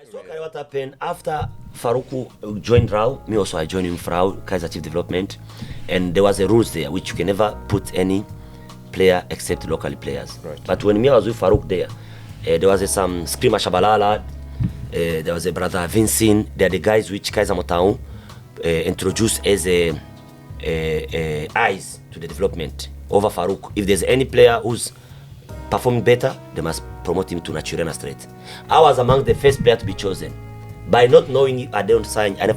So what happened after Faruku joined Rao, me also I joined him for Rao, Kaiser Chief Development, and there was a rules there which you can never put any player except local players. Right. But when me I was with Farouk there was some Screamer Shabalala, there was a brother Vincent, they are the guys which Kaiser Motaung introduced as eyes to the development over Farouk. If there's any player who's performing better, they must promote him to Naturena straight. I was among the first player to be chosen. By not knowing I never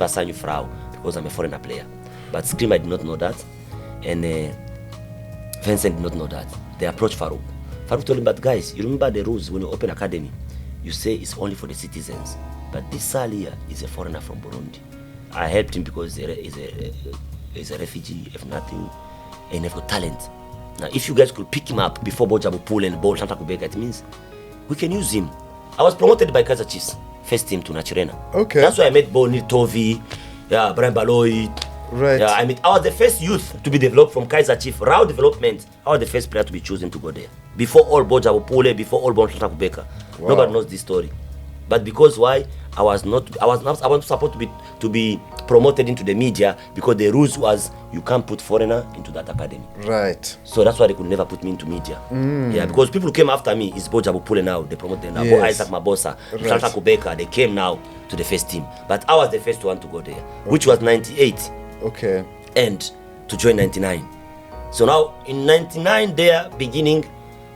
signed you Frau because I'm a foreigner player. But Screamer did not know that, and Vincent did not know that. They approached Farouk. Farouk told him, but guys, you remember the rules when you open academy? You say it's only for the citizens. But this Saleh is a foreigner from Burundi. I helped him because he's a refugee, if nothing, and he's got talent. Now, if you guys could pick him up before Bojabu Pool and Ball Santa Kubeka, it means we can use him. I was promoted by Kaiser Chiefs, first team to Naturena. Okay. That's why I met Boni Tovi, Brian Baloy. Right. I was the first youth to be developed from Kaiser Chief, Rao development. I was the first player to be chosen to go there. Before all Bojabu Pool, before all Ball Santa Kubeka. Wow. Nobody knows this story. But because why? I was supposed to be promoted into the media because the rules was you can't put foreigner into that academy. Right. So that's why they could never put me into media. Yeah, because people who came after me is Bojabu Pule now, they promote them now. Yes. Isaac Mabosa, Right. Santa Kubeka, they came now to the first team. But I was the first one to go there, which was 98 Okay. and to join 99. So now in 99 there, beginning,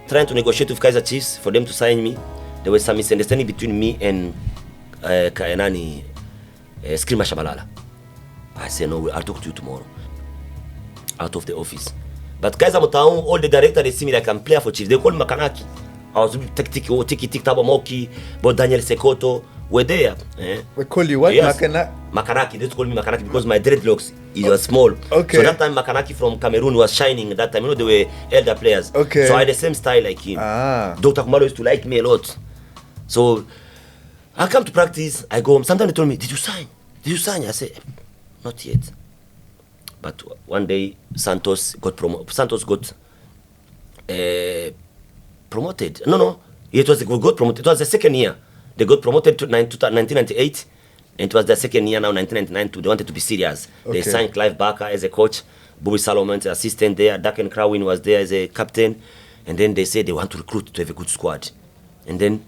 trying to negotiate with Kaiser Chiefs for them to sign me. There was some misunderstanding between me and Screamer Shabalala. I said, no, I'll talk to you tomorrow. Out of the office. But Kaiser Motaung, all the directors, they see me like I'm player for Chiefs. They call me Makanaki. I was doing Tiki Tabo Moki, but Daniel Sekoto were there. We call you what? Yes. Makana? Makanaki, they call me Makanaki because my dreadlocks was small. Okay. So that time Makanaki from Cameroon was shining. That time, they were elder players. Okay. So I had the same style like him. Dr. Kumalo used to like me a lot. So I come to practice, I go home. Sometimes they told me, did you sign? Did you sign? I say, not yet. But one day, Santos got promoted. No. It was got promoted. It was the second year. They got promoted to 1998. And it was the second year now, 1999. They wanted to be serious. Okay. They signed Clive Barker as a coach. Bobby Solomon, the assistant there. Duncan Crowin was there as a captain. And then they said they want to recruit to have a good squad. And then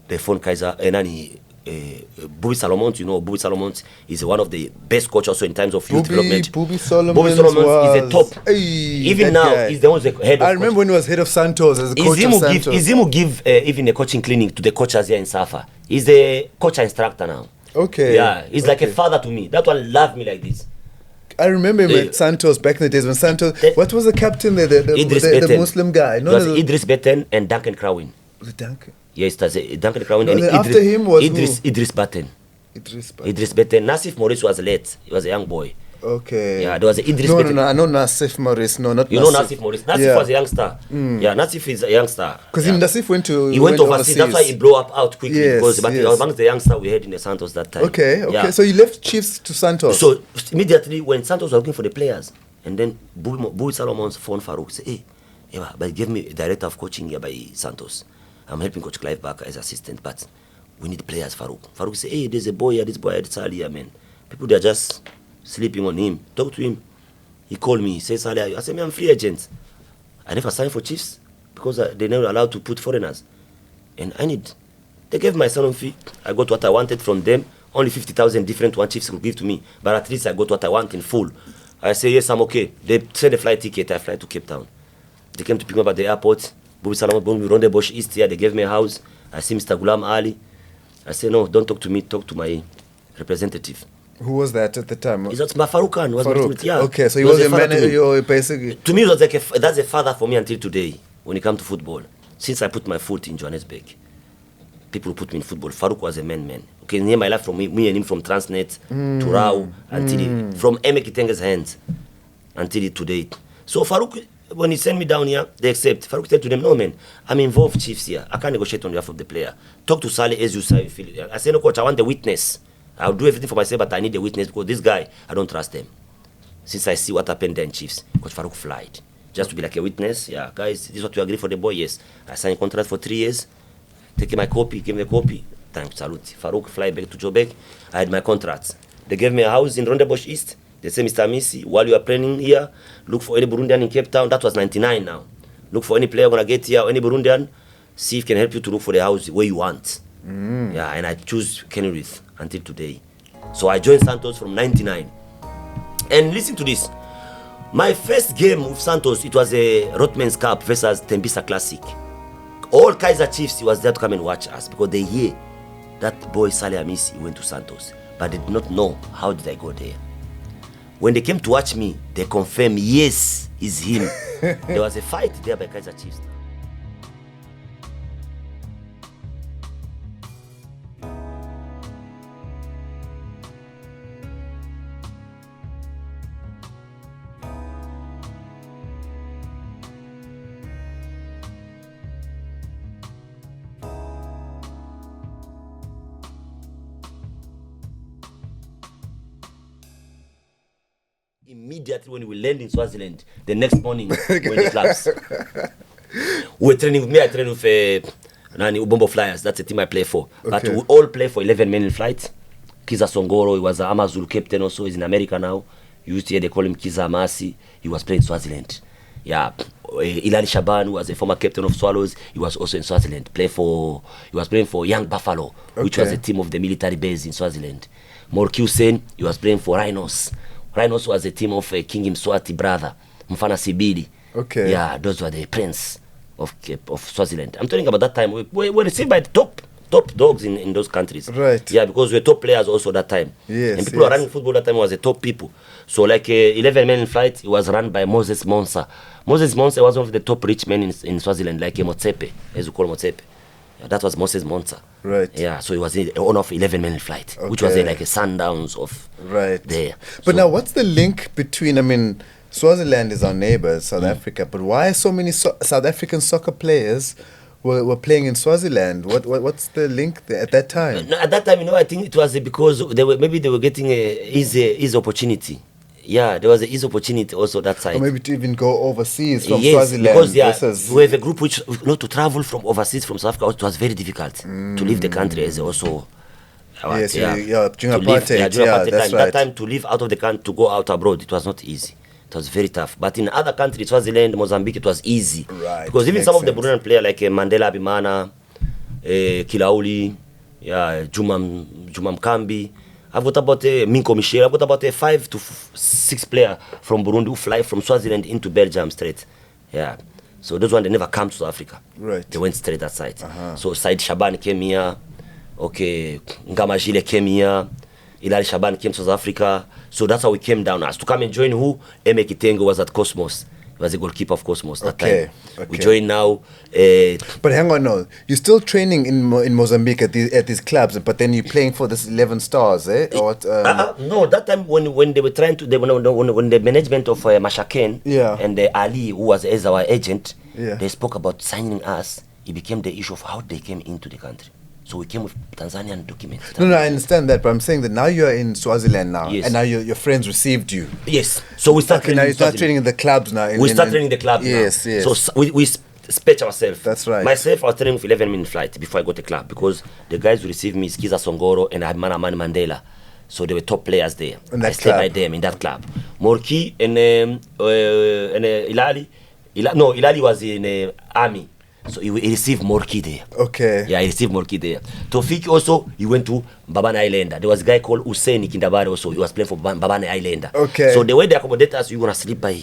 they phoned Kaiser Bobby Solomon. You know, Bobby Solomon is one of the best coaches also in terms of youth development. Bobby Solomon is the top. Hey, even now, guy. he's the one who's the head of I remember when he was head of Santos as a coach of Santos. Izimu give even a coaching clinic to the coaches here in Safa. He's the coach instructor now. Okay. Yeah, he's like a father to me. That one loved me like this. I remember him at Santos back in the days when Santos. What was the captain there? The Muslim guy. No, it was Idris Betten and Duncan Crowin. Was it Duncan? Yes, it was Duncan Crowin No, and after him was Idris Betten. Idris Betten. Nasif Maurice was late. He was a young boy. Okay. Yeah, there was Idris Betten. Betten. I know Nasif Maurice. No, not you Nasif. You know Nasif Maurice. Nasif was a youngster. Yeah, Nasif is a youngster. Because Nasif went overseas. That's why he blew up out quickly. Yes, because he was amongst the youngsters we had in the Santos that time. Okay. Yeah. So you left Chiefs to Santos. So immediately when Santos was looking for the players, and then Bobby Salomon's phone Farouk say, hey, but give me a director of coaching here by Santos. I'm helping Coach Clive Barker as assistant, but we need players, Farouk. Farouk say, hey, there's a boy here, this boy had Saleh, man. People, they're just sleeping on him. Talk to him. He called me, he says, Saleh, I said, I'm free agent. I never signed for Chiefs because they're never allowed to put foreigners. And they gave my sign-on fee. I got what I wanted from them. Only 50,000 different one Chiefs could give to me. But at least I got what I want in full. I say, yes, I'm okay. They sent a flight ticket. I fly to Cape Town. They came to pick me up at the airport. Bobby Salomon brought me around the Bush East here. They gave me a house. I see Mr. Ghulam Ali. I say, no, don't talk to me. Talk to my representative. Who was that at the time? It's my Farouk Khan. Yeah. Okay, so he was your manager, basically. To me, it was like that's a father for me until today when it comes to football. Since I put my foot in Johannesburg, people put me in football. Farouk was a man. Okay, near my life from me and him from Transnet to Rao until from Emek Itenge's hands until today. So Farouk, when he sent me down here, they accept. Farouk said to them, no man, I'm involved Chiefs here. I can't negotiate on behalf of the player. Talk to Saleh as you say. I said, no coach, I want the witness. I'll do everything for myself, but I need a witness because this guy, I don't trust him. Since I see what happened there in Chiefs, Coach Farouk flied. Just to be like a witness. Yeah, guys, this is what we agree for the boy. Yes. I signed a contract for 3 years. Take my copy, give me a copy. Thanks, salute. Farouk, fly back to Joburg. I had my contracts. They gave me a house in Rondebosch East. They said, Mr. Amisi, while you are training here, look for any Burundian in Cape Town. That was 99 now. Look for any player going to get here, or any Burundian, see if can help you to look for the house where you want. Yeah, and I choose Kenilworth until today. So I joined Santos from 99. And listen to this. My first game with Santos, it was a Rothmans Cup versus Tembisa Classic. All Kaiser Chiefs was there to come and watch us because they hear that boy Saleh Amisi went to Santos, but they did not know how did I go there. When they came to watch me, they confirmed, yes, it's him. There was a fight there by Kaiser Chiefs. Immediately when we land in Swaziland, the next morning we're in the clubs. We were training with me. I trained with Ubombo Flyers. That's the team I play for. Okay. But we all play for 11 men in flight. Kiza Songoro, he was an Amazulu captain also. He's in America now. You used to hear they call him Kiza Amasi. He was playing in Swaziland. Yeah. Ilani Shaban, who was a former captain of Swallows, he was also in Swaziland. He was playing for Young Buffalo, which was a team of the military base in Swaziland. Morki Hussein, he was playing for Rhinos. Rhinos was a team of King Mswati brother, Mfana Sibidi. Okay. Yeah, those were the prince of Swaziland. I'm telling you about that time. We were received by the top dogs in those countries. Right. Yeah, because we were top players also that time. Yes. And people who were running football that time was the top people. So like 11 men in flight, it was run by Moses Monsa. Moses Monsa was one of the top rich men in Swaziland, like Motsepe, as we call Motsepe. Yeah, that was Moses Monsa. Right. Yeah, so he was the owner of 11 men in flight, which was like a Sundowns of there. But now, what's the link between, I mean, Swaziland is our neighbor, South Africa, but why so many South African soccer players were playing in Swaziland? What's the link there at that time? No, at that time, I think it was because they were getting a easy opportunity. Yeah, there was an easy opportunity also that side. Or maybe to even go overseas from Swaziland. Because we have a group which, to travel from overseas from South Africa, it was very difficult to leave the country as also. During apartheid. That's right. That time to leave out of the country, to go out abroad, it was not easy. It was very tough. But in other countries, Swaziland, Mozambique, it was easy. Right. Because even some of the Burundian players like Mandela Abimana, Kilauli, Juma Mkambi, I've got about Minko Michel. I've got about 5 to 6 players from Burundi who fly from Swaziland into Belgium straight. Yeah. So those ones, they never come to South Africa. Right. They went straight that side. So Said Shaban came here. Okay. Ngamajile came here. Ilali Shaban came to South Africa. So that's how we came down. As to come and join who? Eme Kitengo was at Cosmos. He was a goalkeeper of Cosmos that time. Okay. We join now. But hang on, no. You're still training in Mozambique at these clubs, but then you're playing for this 11 Stars, eh? Or what, no, that time when they were trying to, when the management of Mashaken and Ali, who was as our agent, they spoke about signing us. It became the issue of how they came into the country. So we came with Tanzanian documents. No, I understand that, but I'm saying that now you're in Swaziland now, and now your friends received you. Yes. So we start training. Now you start training in the clubs now. We start training in the club. Yes, now. yes. So we spec ourselves. That's right. Myself, I was training with 11-minute flight before I got the club because the guys who received me is Kiza Songoro and Admana Mani Mandela. So they were top players there. I stayed by them in that club. Morki and Ilali. Ilali was in army. So he received Morki there. Okay. Yeah, he received Morki there. Tofiki also, he went to Babana Islander. There was a guy called Hussein Kindabari also. He was playing for Babana Islander. Okay. So the way they accommodate us, you're going to sleep by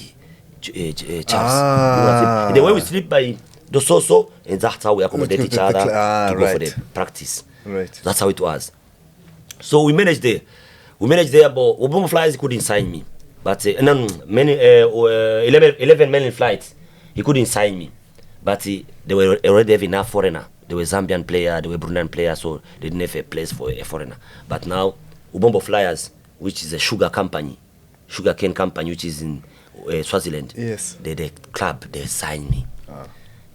Charles. The way we sleep by Dososo, and that's how we accommodate each other to go for the practice. Right. That's how it was. So we managed there. But Obama Flyers couldn't sign me. But 11 men in flight, he couldn't sign me. But they were already have enough foreigner. They were Zambian player, they were Burundian player, so they didn't have a place for a foreigner. But now, Ubombo Flyers, which is a sugar cane company, which is in Swaziland, the club, they signed me.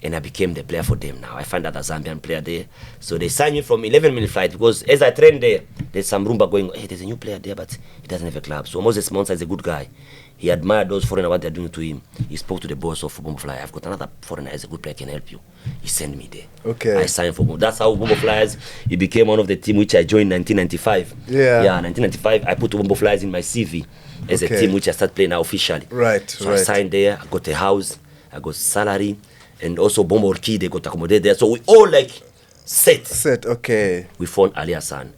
And I became the player for them now. I find out a Zambian player there. So they signed me from 11-minute flight because as I trained there, there's some rumor going, hey, there's a new player there, but he doesn't have a club. So Moses Monsa is a good guy. He admired those foreigners, what they're doing to him. He spoke to the boss of Bombo Fly. I've got another foreigner as a good player, can help you. He sent me there. Okay. I signed for Bombo. That's how Bombo Flyers, he became one of the team which I joined in 1995. Yeah. 1995, I put Bombo Flyers in my CV as a team which I started playing now officially. Right, so I signed there, I got a house, I got salary, and also Bombo Orchid, they got accommodated there. So we all like set, okay. We phoned Ali Hassan.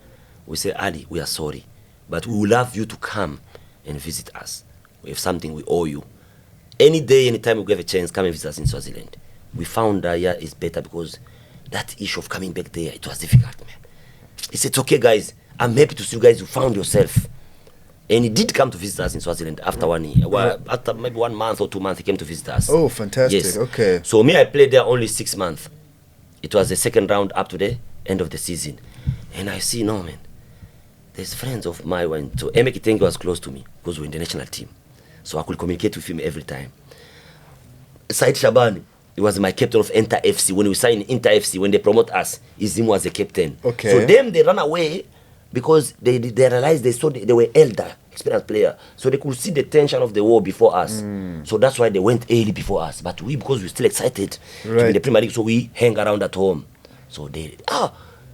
We say, Ali, we are sorry, but we would love you to come and visit us. We have something we owe you. Any day, anytime we have a chance, come and visit us in Swaziland. We found that it's better because that issue of coming back there, it was difficult, man. He said, it's okay, guys. I'm happy to see you guys. You found yourself. And he did come to visit us in Swaziland after 1 year. Well, after maybe 1 month or 2 months, he came to visit us. Oh, fantastic. Yes. Okay. So me, I played there only 6 months. It was the second round up to the end of the season. And I see, no, man. There's friends of mine went to Emek Itengi was close to me because we're in the national team. So I could communicate with him every time. Said Shabani, he was my captain of Inter FC. When we signed Inter FC, when they promote us, him was the captain. Okay. So them, they ran away because they realized they saw they were elder, experienced player. So they could see the tension of the war before us. So that's why they went early before us. But we, because we're still excited to be in the Premier League, so we hang around at home. So they,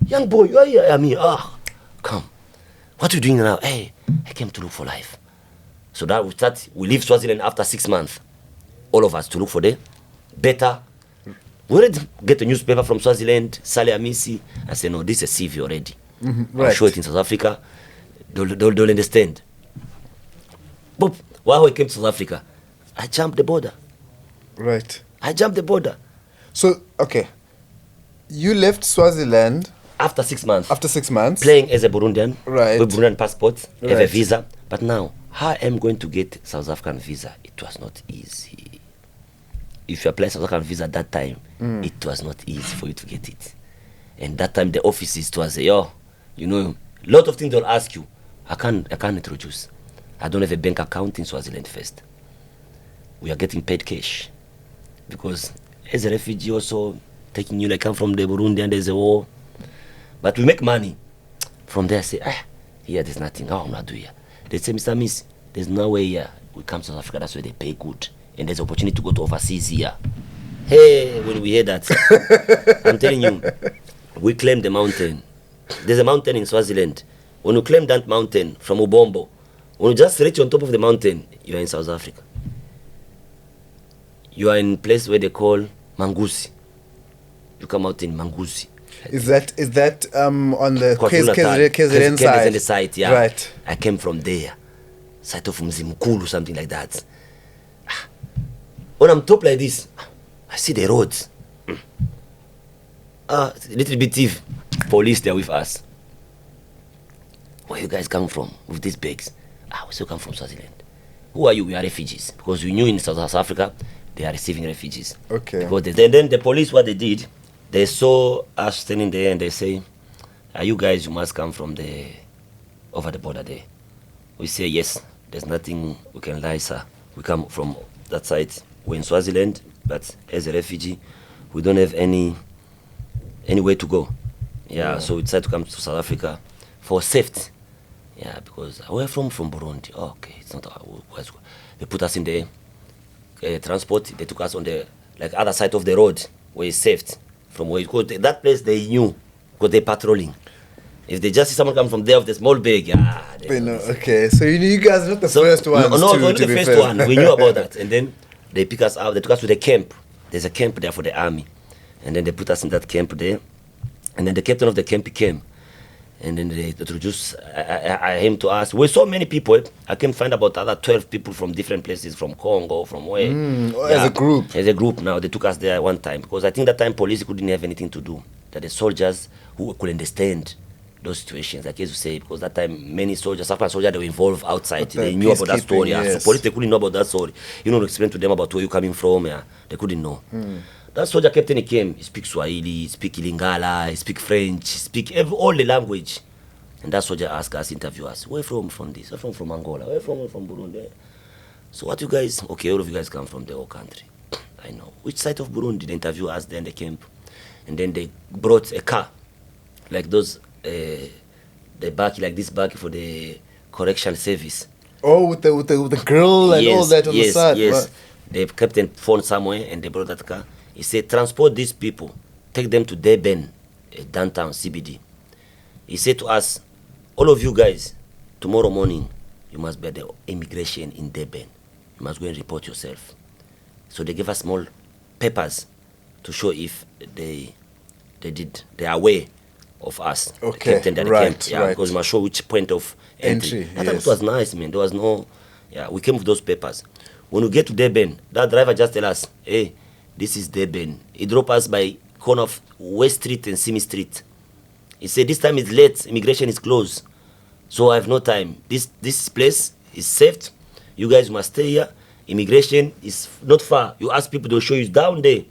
young boy, you are here. I mean, come. What are you doing now? Hey, I came to look for life. So that we leave Swaziland after 6 months. All of us to look for the better. We already get a newspaper from Swaziland, Saleh Amisi. I said, no, this is a CV already. I'll show it in South Africa. They'll understand. But while I came to South Africa, I jumped the border. Right. I jumped the border. So, okay. You left Swaziland after 6 months. After 6 months. Playing as a Burundian. Right. With Burundian passport, have a visa. But now, how am I going to get South African visa? It was not easy. If you apply South African visa at that time, it was not easy for you to get it. And that time the offices was a lot of things they'll ask you. I can't introduce. I don't have a bank account in Swaziland first. We are getting paid cash. Because as a refugee also, taking you like I'm from the Burundi and there's a war. But we make money. From there I say, here there's nothing. How I'm not doing here. They say, Mr. Miss, there's no way here. We come to South Africa, that's where they pay good. And there's opportunity to go to overseas here. Hey, when we hear that, I'm telling you, we claim the mountain. There's a mountain in Swaziland. When you claim that mountain from Ubombo, when you just reach on top of the mountain, you are in South Africa. You are in a place where they call Mangusi. You come out in Mangusi. Is that on the KZN side? Yeah. Right. I came from there. Site of Mzimkulu, something like that. When I'm top like this, I see the roads. Little bit of police there with us. Where you guys come from with these bags? We still come from Swaziland. Who are you? We are refugees. Because we knew in South Africa, they are receiving refugees. Okay. Because then the police, what they did, they saw us standing there and they say, you guys, you must come from over the border there. We say, yes, there's nothing we can lie, sir. We come from that side. We're in Swaziland, but as a refugee, we don't have any way to go. Yeah, so we decided to come to South Africa for safety. Yeah, because we're from Burundi. Okay, it's not they put us in the transport. They took us on the other side of the road where it's safe. From where you go, that place they knew because they're patrolling. If they just see someone come from there with a small bag, they know. Okay, so you guys are not the first ones. No, we're not the first one. We knew about that, and then they pick us out. They took us to the camp. There's a camp there for the army, and then they put us in that camp there, and then the captain of the camp came, and then they introduced him to us. We're so many people. I came find about other 12 people from different places, from Congo, from where. As a group. As a group now. They took us there one time because I think that time police couldn't have anything to do. That the soldiers who could understand those situations, like as you say, because that time many soldiers, African soldiers, they were involved outside. They knew about that story. Yes. So police, they couldn't know about that story. Explain to them about where you're coming from. They couldn't know. That soldier captain, he came. He speaks Swahili, he speaks Lingala, he speaks French, he speaks all the language. And that soldier asked us, interview us, where from this? We're from Angola. Where from Burundi? So what you guys, okay, all of you guys come from the whole country. I know. Which side of Burundi? They interview us there in the camp. And then they brought a car, like those, the back, like this back for the correction service. Oh, with the grill and all that on the side. Yes, Right. they kept a phone somewhere and they brought that car. He said, transport these people, take them to Durban, downtown CBD. He said to us, all of you guys, tomorrow morning, you must be at the immigration in Durban. You must go and report yourself. So they gave us small papers to show if they are aware of us. Okay, Captain at the right, camp. Yeah, right. because we must show which point of entry. I thought yes. it was nice, man. There was no, yeah, we came with those papers. When we get to Durban, that driver just tell us, hey, this is Durban. He dropped us by corner of West Street and Simi Street. He said, this time is late, immigration is closed. So I have no time. This place is safe. You guys must stay here. Immigration is not far. You ask people, they'll show you down there.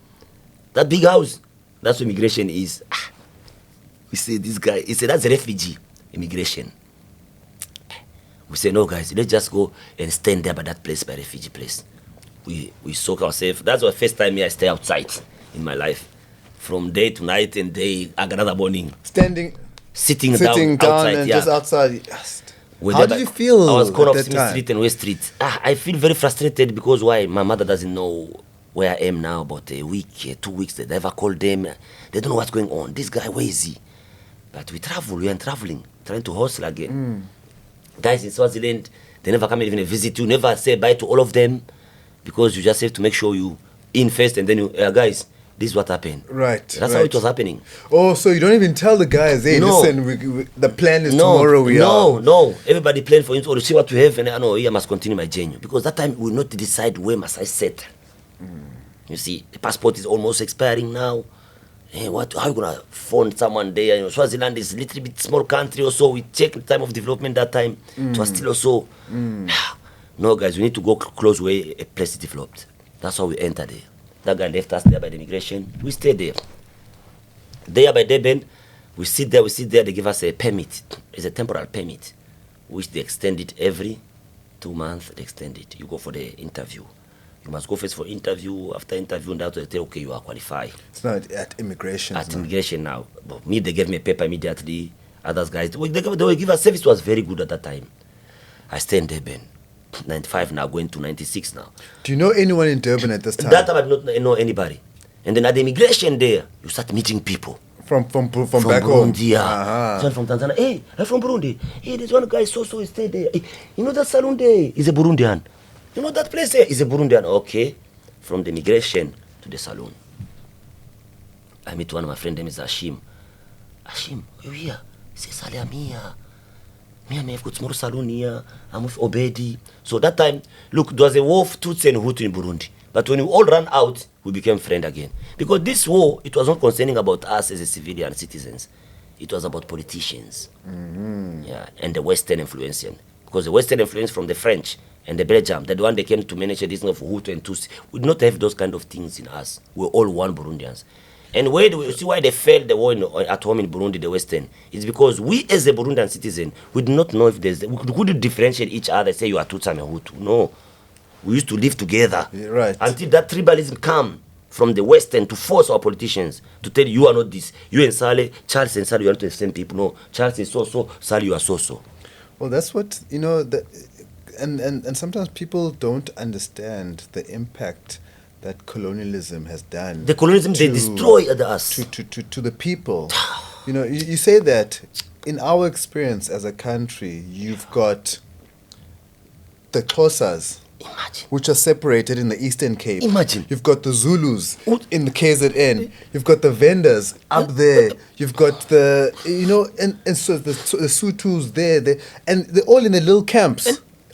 That big house, that's where immigration is. We say, this guy, he said, that's a refugee immigration. We say, no, guys, let's just go and stand there by that place, by refugee place. We soak ourselves. That's the first time I stay outside in my life. From day to night and day, another morning. Sitting down outside, and yeah. just outside. Yes. With How the- did you feel I was corner at of that Smith time? Street and West Street. I feel very frustrated because why? My mother doesn't know where I am now. About a week, 2 weeks, they never called them. They don't know what's going on. This guy, where is he? But we are traveling, trying to hustle again. Guys in Swaziland, they never come and even visit you. Never say bye to all of them because you just have to make sure you in first and then you, guys, this is what happened. Right. That's how it was happening. Oh, so you don't even tell the guys, hey, No. listen, the plan is tomorrow we are. No. Everybody plan for you to see what you have, and I know here I must continue my journey. Because that time we will not decide where must I settle. You see, the passport is almost expiring now. Hey, how you gonna phone someone there? You know, Swaziland is a little bit small country also. We check the time of development that time. It was still also. No, guys, we need to go close where a place is developed. That's how we enter there. That guy left us there by the immigration. We stayed there. There by Durban, we sit there. They give us a permit. It's a temporal permit, which they extend it every 2 months. They extend it. You go for the interview. You must go first for interview. After interview, and after they tell, okay, you are qualified. It's not at immigration. At immigration now. But me, they gave me a paper immediately. Others guys, they will give us service. Was very good at that time. I stay in Durban. 95 now, going to 96 now. Do you know anyone in Durban at this time? That time I did not know anybody. And then at the immigration there, you start meeting people. From back Burundi, home? yeah. Uh-huh. Someone from Tanzania. Hey, I'm from Burundi. Hey, there's one guy, so he stayed there. Hey, you know that salon there? He's a Burundian. You know that place there? He's a Burundian. Okay. From the immigration to the salon. I meet one of my friends, name is Hashim. Hashim, you here? He says, Saleh, I'm here. I've got small salon here. I'm with Obedi. So that time, look, there was a war of Tutsi and Hutu in Burundi. But when we all ran out, we became friends again. Because this war, it was not concerning about us as a civilian citizens. It was about politicians. Yeah, and the Western influence. Because the Western influence from the French and the Belgium, the one they came to manage this thing of Hutu and Tutsi, we did not have those kind of things in us. We're all one Burundians. And where do we see why they failed the war at home in Burundi, the Western? It's because we, as a Burundian citizen, we do not know if there's. We couldn't differentiate each other. Say you are Tutsi and Hutu. No, we used to live together. Yeah, right. Until that tribalism come from the Western to force our politicians to tell you are not this. You and Saleh, Charles and Saleh, you are not the same people. No, Charles is so, Saleh you are so. Well, that's what and sometimes people don't understand the impact that colonialism has done. The colonialism they destroy us. To the people. You say that in our experience as a country, you've got the Xhosas, Imagine. which are separated in the Eastern Cape. Imagine. You've got the Zulus in the KZN. You've got the vendors up there. You've got the, and so the Sutus there, and they're all in the little camps.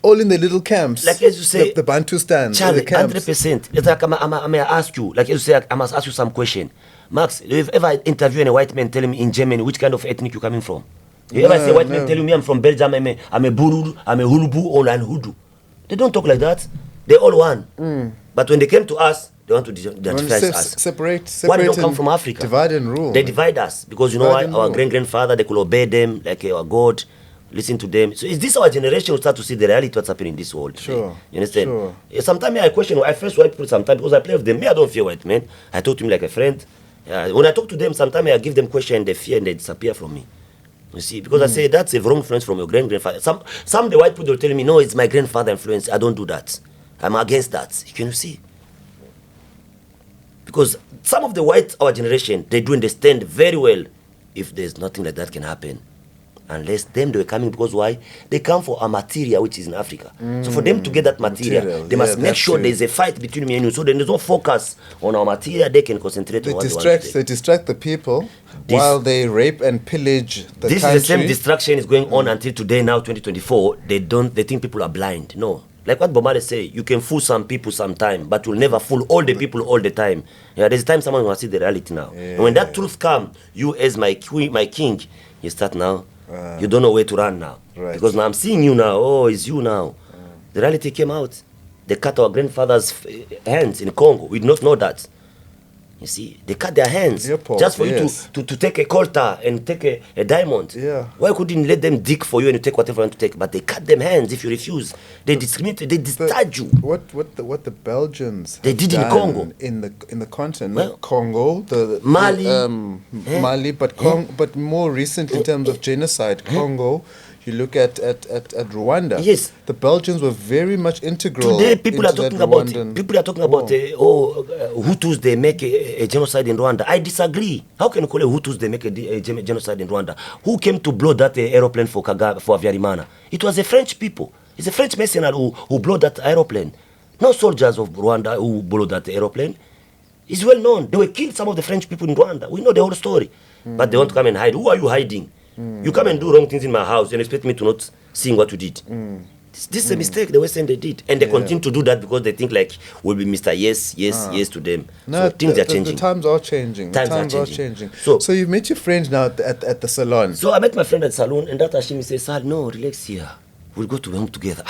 Like as you say, the Bantustans, Charlie, the camps. 100%. It's like I may ask you, like you say, I must ask you some question. Max, have you ever interviewed a white man telling me in Germany which kind of ethnic you coming from? You ever see a white man telling me I'm from Belgium, I'm a Bururu, I'm a Hulubu, or an Hudu? They don't talk like that. They're all one. But when they came to us, they want to identify us. Separate Why they don't come from Africa? Divide and rule. They divide us because our great-grandfather, they could obey them like our God. Listen to them. So is this our generation will start to see the reality what's happening in this world? Sure. You understand? Sure. Sometimes I question, I face white people sometimes because I play with them. Me, I don't fear white men. I talk to him like a friend. When I talk to them, sometimes I give them question and they fear and they disappear from me. You see, because I say that's a wrong influence from your grandfather. Some the white people will tell me, no, it's my grandfather influence. I don't do that. I'm against that. Can you see? Because some of the whites, our generation, they do understand very well if there's nothing like that can happen. Unless them they were coming, because why? They come for a material which is in Africa. So for them to get that material, they must make sure there's a fight between me and you. So then there's no focus on our material. They can concentrate on what they want to do. They distract the people while they rape and pillage the country. This is the same distraction is going on until today, now 2024. They think people are blind. No. Like what Bomale say, you can fool some people sometime, but you'll never fool all the people all the time. Yeah, there's a time someone will see the reality now. And when that truth comes, you as my queen, my king, you start now. You don't know where to run now. Right. Because now I'm seeing you now. Oh, it's you now. The reality came out. They cut our grandfather's hands in Congo. We did not know that. You see, they cut their hands just for you to take a coltar and take a diamond. Yeah. Why couldn't you let them dig for you and you take whatever you want to take? But they cut them hands if you refuse. They discriminate. They discharge you. What the Belgians they did in Congo, in the continent, well, Congo, Mali, Mali, but more recent in terms of genocide, Congo. You look at Rwanda. Yes, the Belgians were very much integral. Today, people are talking about Hutus. They make a genocide in Rwanda. I disagree. How can you call it Hutus? They make a genocide in Rwanda. Who came to blow that aeroplane for Habyarimana? It was the French people. It's a French mercenary who blew that aeroplane. No soldiers of Rwanda who blew that aeroplane. It's well known. They were killed, some of the French people in Rwanda. We know the whole story. But they want to come and hide. Who are you hiding? You come and do wrong things in my house and expect me to not see what you did. This is a mistake the Western they did. And they continue to do that because they think like we'll be Mr. Yes to them. No, so things are changing. The times are changing. Times are changing. So you met your friend now at the salon. So I met my friend at the salon and that Hashim says, Sal, no, relax here. We'll go to home together.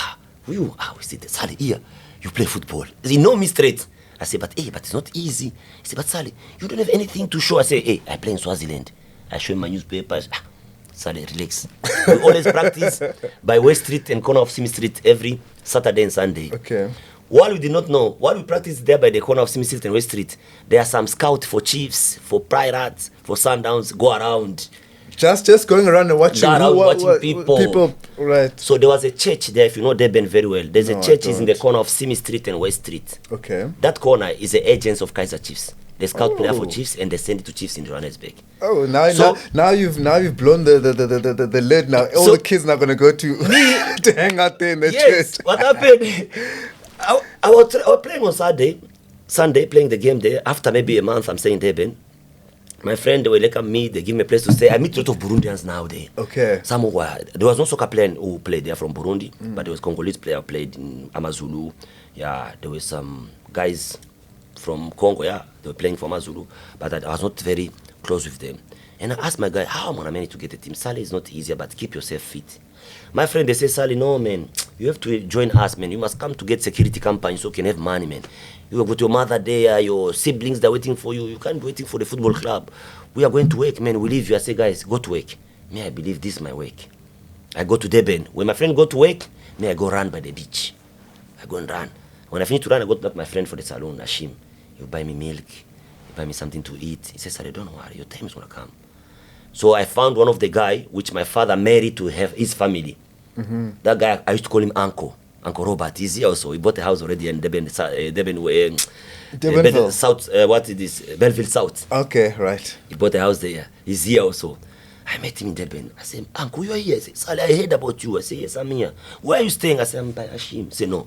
We said, Sal, here, you play football. He know me straight. I say, but it's not easy. He said, but Sal, you don't have anything to show. I say, hey, I play in Swaziland. I show him my newspapers. Saleh, relax. We always practice by West Street and corner of Simi Street every Saturday and Sunday. Okay. While we did not know, while we practiced there by the corner of Simi Street and West Street, there are some scouts for Chiefs, for Pirates, for Sundowns, go around. Just going around and watching, watching people. Right. So there was a church there, if you know Durban very well. There's a church is in the corner of Simi Street and West Street. Okay. That corner is the agents of Kaiser Chiefs. They scout player for Chiefs and they send it to Chiefs in Johannesburg. Oh, now you've blown the lid. Now all the kids now gonna go to to hang out there in the church. What happened? I was playing on Sunday, playing the game there. After maybe a month, I'm staying there, Ben. My friend, they were like me. They give me a place to stay. I meet a lot of Burundians now there. Okay. Some who were, there was no soccer player who played there from Burundi, but there was Congolese player who played in Amazulu. Yeah, there were some guys from Congo, they were playing for Amazulu, but I was not very close with them. And I asked my guy, how am I manage to get a team? Saleh is not easier, but keep yourself fit. My friend, they say, Saleh, no, man, you have to join us, man. You must come to get security company so you can have money, man. You have got your mother there, your siblings, they're waiting for you. You can't be waiting for the football club. We are going to work, man. We leave you. I say, guys, go to work. Me, I believe this is my work. I go to Durban. When my friend go to work, me, I go run by the beach. I go and run. When I finish to run, I go to my friend for the salon, Hashim. You buy me milk, you buy me something to eat. He says, Saleh, don't worry, your time is going to come. So I found one of the guy, which my father married to have his family. That guy, I used to call him Uncle Robert. He's here also. He bought a house already in Durban South, what is this? Belleville South. Okay, right. He bought a house there. He's here also. I met him in Durban. I said, Uncle, you are here? I said, Saleh, I heard about you. I said, yes, I'm here. Where are you staying? I said, I'm by Hashim. He said, no.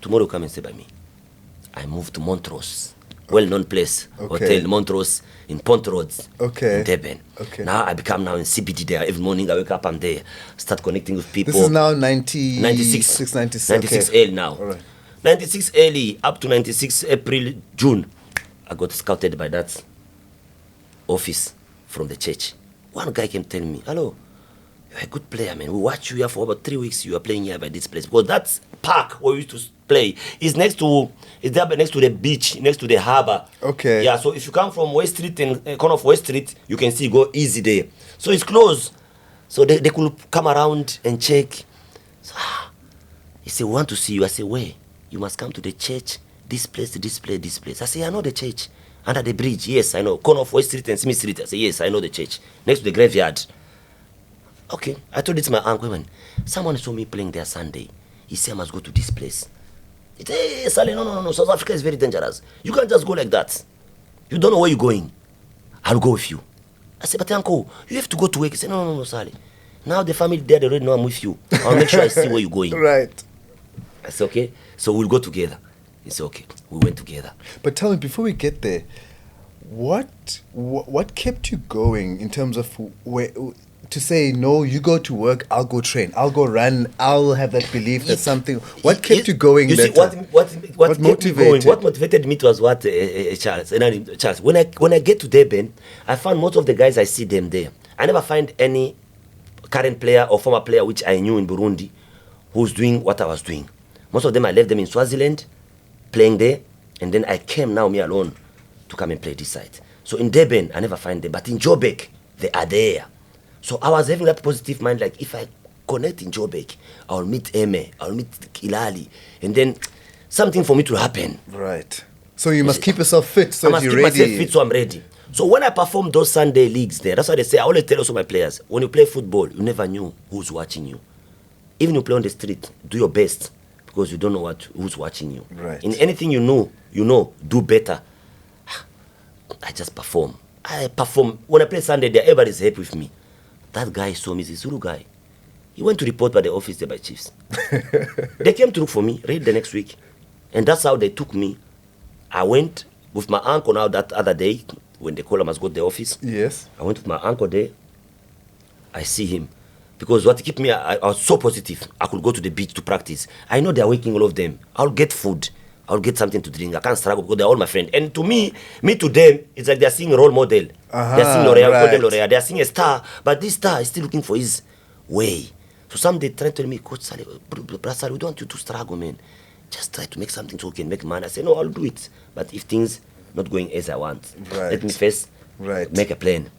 Tomorrow come and stay by me. I moved to Montrose, well-known place, Hotel Montrose in Pont Road, in Durban. Okay. Now I become now in CPT there. Every morning I wake up, I'm there, start connecting with people. This is now 96 early now. All right. 96 early, up to 96 April, June. I got scouted by that office from the church. One guy came tell me, hello, you're a good player, man. We watch you here for about 3 weeks. You are playing here by this place. Because that park where we used to play is there next to the beach, next to the harbor. Okay. Yeah, so if you come from West Street and corner of West Street, you can see go easy there. So it's closed. So they could come around and check. So, he said, we want to see you. I said, where? You must come to the church, this place. I say, I know the church. Under the bridge, yes, I know. Corner of West Street and Smith Street. I say, yes, I know the church. Next to the graveyard. Okay, I told it to my uncle, man. Someone saw me playing there Sunday. He said I must go to this place. He said, hey, Saleh, no. South Africa is very dangerous. You can't just go like that. You don't know where you're going. I'll go with you. I said, but uncle, you have to go to work. He said, no, Saleh. Now the family there, they already know I'm with you. I'll make sure I see where you're going. Right. I said, okay, so we'll go together. He said, okay, we went together. But tell me, before we get there, what kept you going in terms of to say, no, you go to work, I'll go train, I'll go run, I'll have that belief that something. What kept you going? You see, what motivated? What motivated me was what Charles. Charles, when I get to Durban, I found most of the guys I see them there. I never find any current player or former player which I knew in Burundi who's doing what I was doing. Most of them I left them in Swaziland, playing there, and then I came now me alone to come and play this side. So in Durban, I never find them, but in Joburg, they are there. So I was having that positive mind, like if I connect in Joburg, I'll meet Eme, I'll meet Kilali, and then something for me to happen. Right. So you must keep yourself fit, so I you're must keep ready. myself fit, so I'm ready. So when I perform those Sunday leagues there, that's why they say, I always tell also my players, when you play football, you never knew who's watching you. Even you play on the street, do your best, because you don't know who's watching you. Right. In anything you know, do better. I just perform. I perform. When I play Sunday there, everybody's happy with me. That guy saw me, this Zulu guy. He went to report by the office there by Chiefs. They came to look for me, right the next week. And that's how they took me. I went with my uncle now that other day, when they call him, must go to the office. Yes. I went with my uncle there. I see him. Because what kept me, I was so positive. I could go to the beach to practice. I know they're waking all of them. I'll get food. I'll get something to drink. I can't struggle because they're all my friends. And to me to them, it's like they're seeing a role model. They're seeing L'Oreal, right. Golden L'Oreal. They're seeing a star. But this star is still looking for his way. So some they try to tell me, Coach Saleh, Brother Saleh, we don't want you to struggle, man. Just try to make something so we can make money. I say, no, I'll do it. But if things not going as I want, let me first make a plan.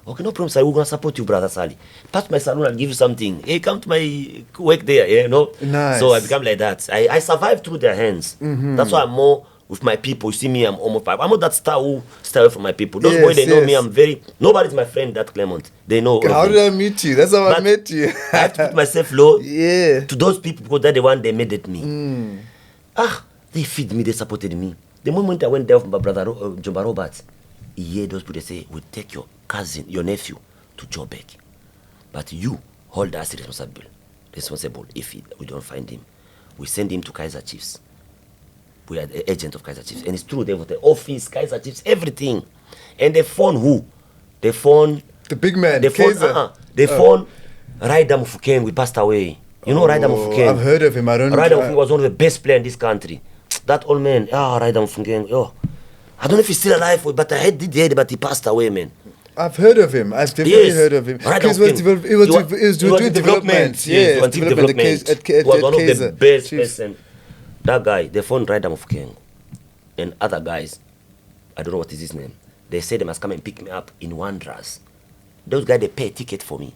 Okay, no problem, Saleh. We're going to support you, Brother Saleh. Pass my salon, I'll give you something. Hey, come to my work there, you know? Nice. So I become like that. I survive through their hands. That's why I'm more with my people. You see me, I'm almost five. I'm not that star who stay away from my people. Those boys, they know me. I'm very... Nobody's my friend, that Clement. They know. How did I meet you? That's how I met you. I have to put myself low Yeah. to those people because they're the one they made it me. They feed me, they supported me. The moment I went there with my brother, Jumba Roberts, he heard those people, they say, we'll take your cousin, your nephew, to Joburg. But you hold us responsible if we don't find him. We send him to Kaiser Chiefs. We are the agent of Kaiser Chiefs. And it's true, they have the office, Kaiser Chiefs, everything. And they phone who? They phone... The big man, they phone, Kaiser. They phone Raida Mufukeng, we passed away. You know Raida Mufukeng? I've heard of him. I don't know. Raida Mufukeng was one of the best players in this country. That old man, Raida Mufukeng, I don't know if he's still alive, but I did hear but he passed away, man. I've heard of him. I've definitely heard of him. Because he was doing development. Yes, Yes, development. He was one of the best Chiefs. person. That guy, they found Raida Mufukeng and other guys. I don't know what is his name. They said they must come and pick me up in Wanderers. Those guys, they pay a ticket for me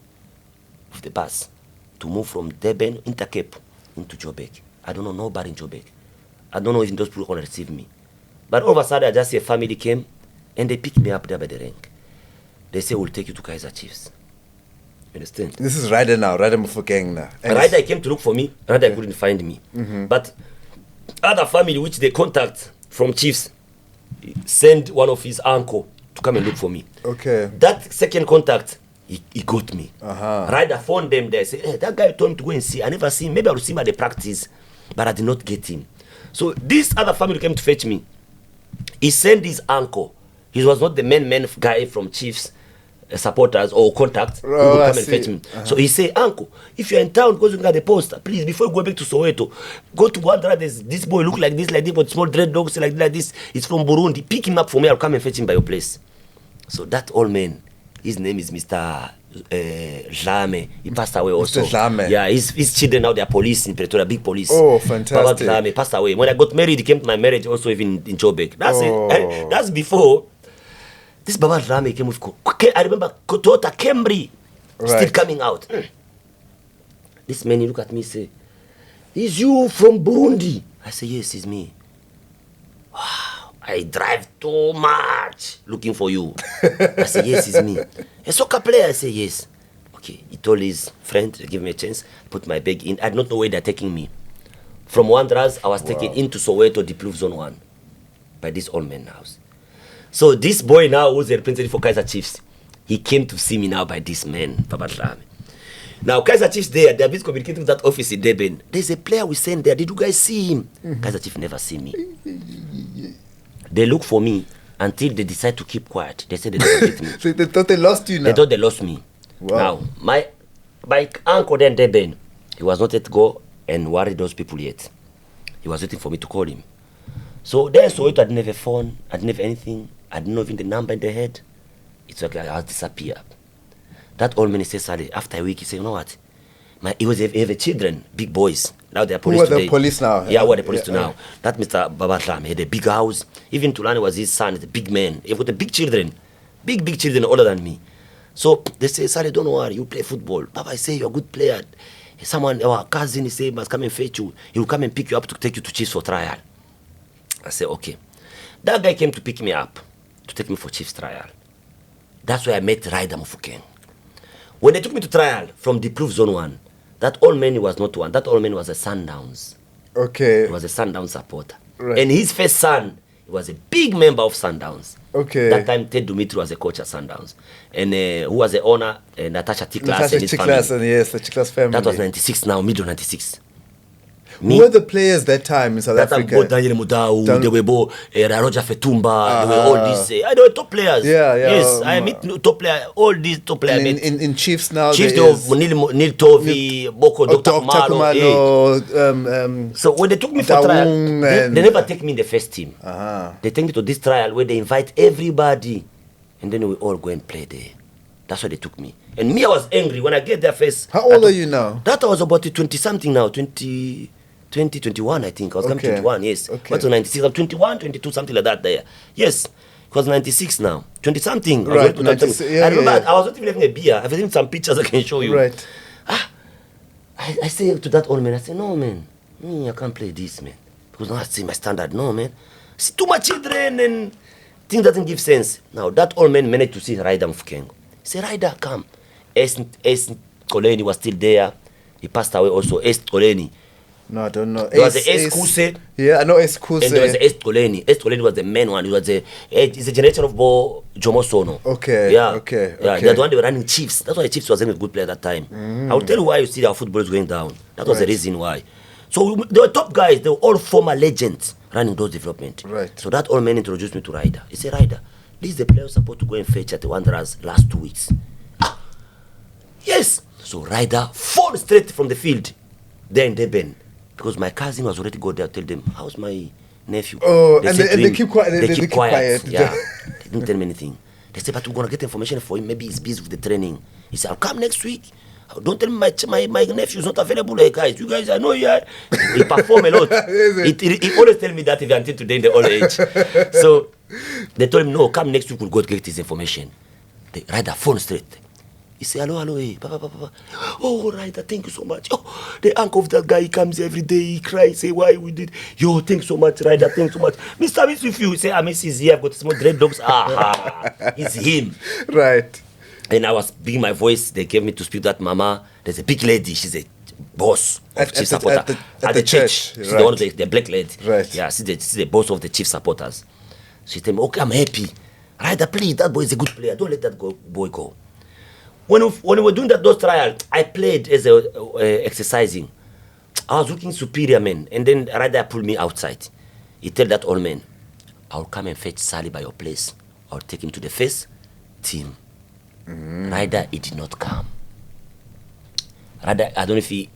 with the bus to move from Durban, Intercape, into Joburg. I don't know nobody in Joburg. I don't know if those people going to receive me. But all of a sudden, I just see a family came and they picked me up there by the rank. They say, we'll take you to Kaiser Chiefs. You understand? This is Raida now, Raida Mufukeng now. Raida came to look for me, Raida couldn't find me. But other family which they contact from Chiefs send one of his uncle to come and look for me. Okay. That second contact, he got me. Uh-huh. Raida phoned them there, say, hey, that guy told me to go and see. I never see him. Maybe I will see him at the practice, but I did not get him. So this other family came to fetch me. He sent his uncle. He was not the main guy from Chiefs supporters or contacts who would come and fetch me. So he said, uncle, if you're in town, go to the post, please, before you go back to Soweto, go to Wandera. This boy look like this, with small dreadlocks like this. He's from Burundi. Pick him up for me. I'll come and fetch him by your place. So that old man, his name is Mr. Dlame. He passed away also. Mr. Dlame. Yeah, his children now, they are police in Pretoria, big police. Oh, fantastic. Baba Dlame passed away. When I got married, he came to my marriage also even in Joburg. That's it. That's before. This Baba Dlame came with, I remember Toyota Camry still coming out. This man, he look at me, say, is you from Burundi? I say, yes, it's me. Wow, I drive too much looking for you. I say, yes, it's me. A soccer player? I say, yes. Okay, he told his friend to give me a chance, put my bag in. I did not know where they're taking me. From Wanderers, I was taken into Soweto, Diploof Zone 1, by this old man house. So this boy now, who's a representative for Kaiser Chiefs, he came to see me now by this man, Babatlame. Now, Kaiser Chiefs there, they are busy communicating with that office in Deben. There's a player we sent there. Did you guys see him? Kaiser Chiefs never see me. They look for me until they decide to keep quiet. They said they don't get me. So they thought they lost you now? They thought they lost me. Wow. Now, my uncle then, Deben, he was not yet go and worry those people yet. He was waiting for me to call him. So then, so I didn't have a phone. I didn't have anything. I didn't know even the number in the head. It's okay, I'll disappear. That old man says, Saleh, after a week, he said, you know what? He have children, big boys. Now they are police today. Who are the police now? Yeah, who are the police now? That Mr. Babatlam had a big house. Even Tulani was his son, he's a big man. He got the big children. Big children older than me. So they say, Saleh, don't worry, you play football. Baba, I say, you're a good player. Someone, our cousin, he say, must come and fetch you. He will come and pick you up to take you to Chiefs for trial. I say, okay. That guy came to pick me up, to take me for Chiefs trial. That's where I met Ryder Mufukeng. When they took me to trial from Diploof Zone 1, that old man was not one. That old man was a Sundowns. Okay. He was a Sundowns supporter. Right. And his first son, he was a big member of Sundowns. Okay. That time, Ted Dumitru was a coach at Sundowns. And who was the owner? Natasha Tiklas and his family. Yes, the Tiklas family. That was 96 now, middle 96. Who were the players that time in South Africa? Both Daniel Mudau, there were both Roger Fetumba, there were all these. They were top players. Yeah. Yes, I meet top players, all these top players. In Chiefs now, Chiefs, there was Neil Tovi, Boko, Dr. Kumalo. So when they took me for trial, they never take me in the first team. They take me to this trial where they invite everybody. And then we all go and play there. That's why they took me. And me, I was angry when I get their face. How old are you now? That was about 20-something now, 21, I think. I was coming 21, yes. Okay. What's 96? I'm 21, 22, something like that there. Yes. It was 96 now. 20-something. Right. I remember I was not even having a beer. I've seen some pictures I can show you. Right. I say to that old man, I say, no, man. I can't play this, man. Because now I see my standard. No, man. See too much children and things doesn't give sense. Now, that old man managed to see Ryder Mufukeng. He said, Ryder, come. S. Koleni was still there. He passed away also. S. Koleni. No, I don't know. There was the S. Kuse. Yeah, I know S. Kuse. And there was the S. Koleni. S. Koleni was the main one. He was it's a generation of Bo Jomo Sono. Okay. Yeah. Okay. Yeah, they're the one they were running Chiefs. That's why the Chiefs was a good player at that time. I will tell you why you see our football is going down. That was the reason why. So they were top guys. They were all former legends running those development. Right. So that old man introduced me to Ryder. He said, Ryder, this is the player supposed to go and fetch at the Wanderers last 2 weeks. Yes. So Ryder fall straight from the field there in Deben. Because my cousin was already go there to tell them, how's my nephew? Oh, they keep quiet. They keep quiet. Yeah. They didn't tell me anything. They said, but we're going to get information for him. Maybe he's busy with the training. He said, I'll come next week. Don't tell me my nephew's not available. Hey, guys, you guys, I know you are. He perform a lot. He always tell me that even until today in the old age. So they told him, no, come next week, we'll go get his information. They Ryder phone straight. He said, hello, hey, papa. Oh, Ryder, thank you so much. Oh, the uncle of that guy, he comes every day, he cries, say, why we did. Yo, thanks so much, Ryder, thanks so much. Mr. Amisi with you. He say, Amisi is here, I've got small dreadlocks. It's him. Right. And I was being my voice. They gave me to speak to that mama. There's a big lady. She's a boss of chief supporter at the church. She's the one, the black lady. Right. Yeah, she's the boss of the chief supporters. She told me, okay, I'm happy. Ryder, please, that boy is a good player. Don't let that boy go. When we were doing those trials, I played as exercising. I was looking superior, man. And then Ryder pulled me outside. He told that old man, I'll come and fetch Saleh by your place. I'll take him to the first team. Ryder, he did not come. Ryder, I don't know if he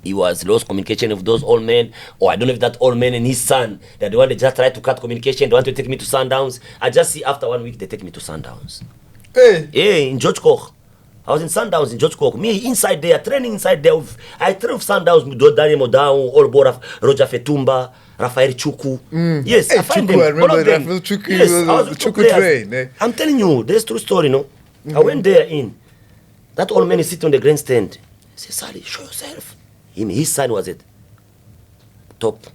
was lost communication with those old men, or I don't know if that old man and his son, they're the one that just tried to cut communication, they want to take me to Sundowns. I just see after 1 week, they take me to Sundowns. Hey! Yeah, in George Koch. I was in Sundowns in George Koch. Me inside there, training inside there. I trained with Sundowns with Daniel Mudau, Olbora, Roger Fetumba, Rafael Chuku. Yes, I find Chuku, them. I remember Rafael Chuku. Yes, I was with Chuku train. Eh? I'm telling you, there's true story, no? I went there in. That old man is sitting on the grandstand. He said, Saleh, show yourself. His son was it. Top